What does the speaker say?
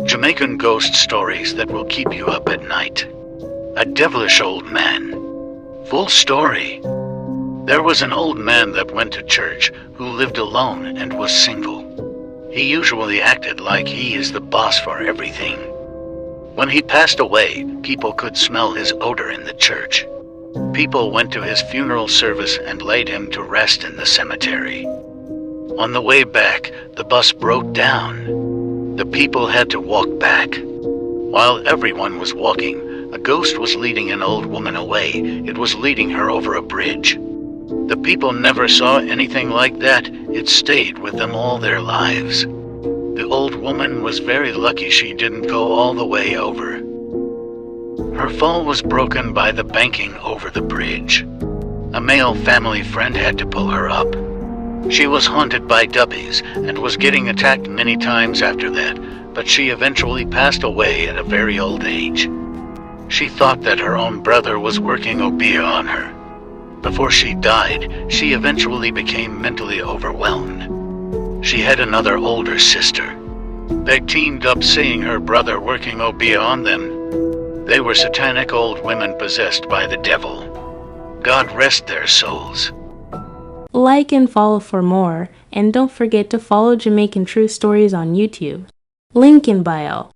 Jamaican ghost stories that will keep you up at night. A devilish old man. Full story. There was an old man that went to church who lived alone and was single. He usually acted like he is the boss for everything. When he passed away, people could smell his odor in the church. People went to his funeral service and laid him to rest in the cemetery. On the way back, the bus broke down. The people had to walk back. While everyone was walking, a ghost was leading an old woman away. It was leading her over a bridge. The people never saw anything like that. It stayed with them all their lives. The old woman was very lucky she didn't go all the way over. Her fall was broken by the banking over the bridge. A male family friend had to pull her up. She was haunted by Duppies and was getting attacked many times after that, but she eventually passed away at a very old age. She thought that her own brother was working obeah on her. Before she died, she eventually became mentally overwhelmed. She had another older sister. They teamed up seeing her brother working obeah on them. They were satanic old women possessed by the devil. God rest their souls. Like and follow for more, and don't forget to follow Jamaican True Stories on YouTube. Link in bio.